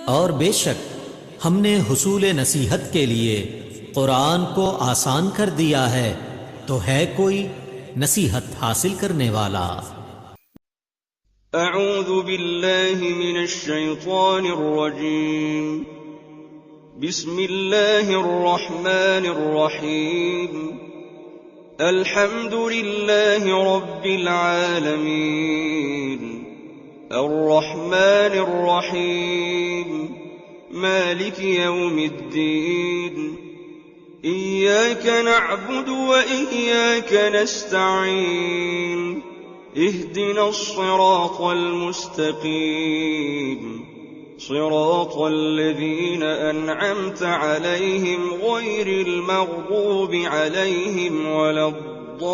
और बेशक हमने हुसूल नसीहत के लिए कुरान को आसान कर दिया है, तो है कोई नसीहत हासिल करने वाला। अऊज़ु बिल्लाहि मिनश शैतानिर रजीम। बिस्मिल्लाहिर रहमानिर रहीम। अल्हम्दुलिल्लाहि रब्बिल आलमीन। अर्रहमानिर रहीम। मालिकि यौमिद्दीन। इय्याक नअबुदु व इय्याक नस्तईन। اهدنا الصراط المستقيم صراط الذين أنعمت عليهم غير المغضوب عليهم ولا الضالين